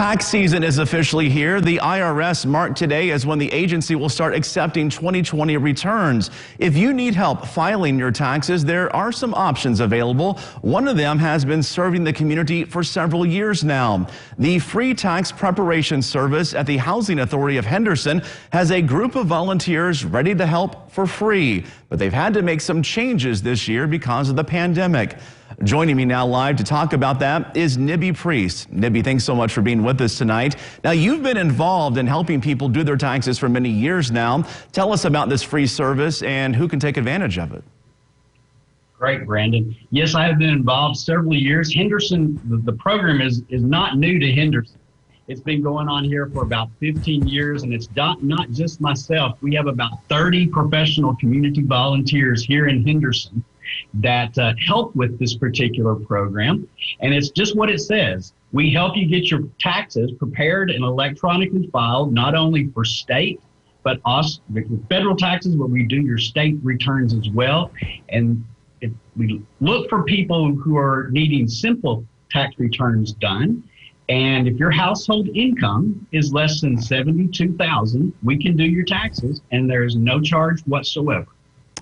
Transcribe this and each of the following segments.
Tax season is officially here. The IRS marked today as when the agency will start accepting 2020 returns. If you need help filing your taxes, there are some options available. One of them has been serving the community for several years now. The free tax preparation service at the Housing Authority of Henderson has a group of volunteers ready to help for free, but they've had to make some changes this year because of the pandemic. Joining me now live to talk about that is Nibby Priest. Nibby, thanks so much for being with us tonight. Now, you've been involved in helping people do their taxes for many years now. Tell us about this free service and who can take advantage of it. Great, Brandon. Yes, I have been involved several years. Henderson, the program is not new to Henderson. It's been going on here for about 15 years, and it's not just myself. We have about 30 professional community volunteers here in Henderson that help with this particular program. And it's just what it says. We help you get your taxes prepared and electronically filed, not only for state, but also federal taxes, but we do your state returns as well. And we look for people who are needing simple tax returns done. And if your household income is less than $72,000, we can do your taxes, and there's no charge whatsoever.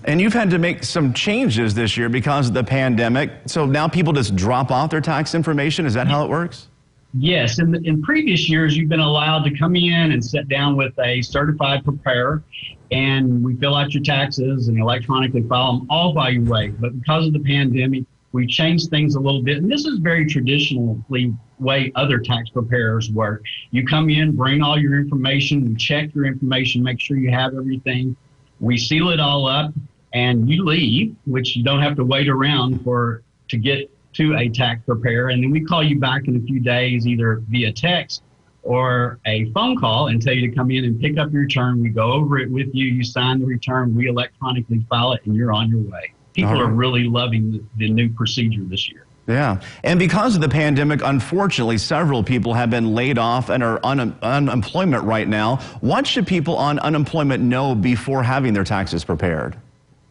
And you've had to make some changes this year because of the pandemic. So now people just drop off their tax information. Is that how it works? Yes. In previous years, you've been allowed to come in and sit down with a certified preparer, and we fill out your taxes and electronically file them all by your way. But because of the pandemic, we changed things a little bit. And this is very traditionally way other tax preparers work. You come in, bring all your information, we check your information, make sure you have everything. We seal it all up, and you leave, which you don't have to wait around to get to a tax preparer. And then we call you back in a few days, either via text or a phone call, and tell you to come in and pick up your return. We go over it with you. You sign the return. We electronically file it, and you're on your way. People are really loving the new procedure this year. Yeah. And because of the pandemic, unfortunately, several people have been laid off and are on unemployment right now. What should people on unemployment know before having their taxes prepared?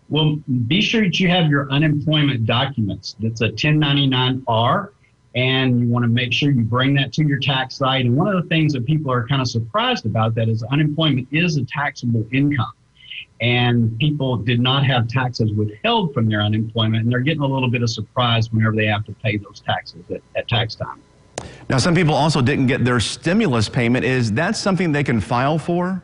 Well, be sure that you have your unemployment documents. That's a 1099-R, and you want to make sure you bring that to your tax site. And one of the things that people are kind of surprised about that is unemployment is a taxable income. And people did not have taxes withheld from their unemployment, and they're getting a little bit of surprise whenever they have to pay those taxes at tax time. Now, some people also didn't get their stimulus payment. Is that something they can file for?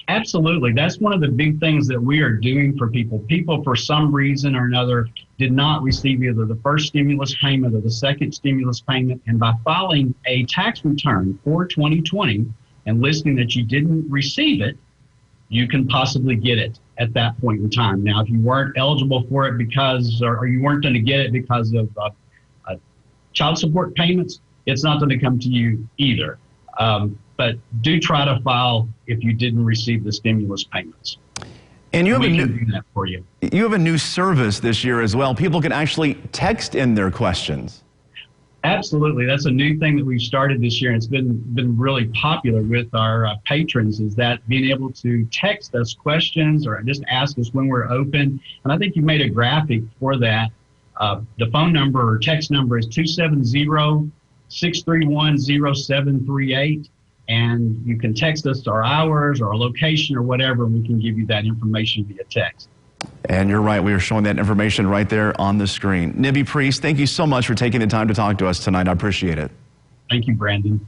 Absolutely. That's one of the big things that we are doing for people. People, for some reason or another, did not receive either the first stimulus payment or the second stimulus payment. And by filing a tax return for 2020 and listing that you didn't receive it, you can possibly get it at that point in time. Now, if you weren't eligible for it or you weren't going to get it because of child support payments, it's not going to come to you either. But do try to file if you didn't receive the stimulus payments. And you have we can do that for you. You have a new service this year as well. People can actually text in their questions. Absolutely. That's a new thing that we've started this year, and it's been really popular with our patrons, is that being able to text us questions or just ask us when we're open. And I think you made a graphic for that. The phone number or text number is 270-631-0738. And you can text us our hours or our location or whatever, and we can give you that information via text. And you're right, we are showing that information right there on the screen. Nibby Priest, thank you so much for taking the time to talk to us tonight. I appreciate it. Thank you, Brandon.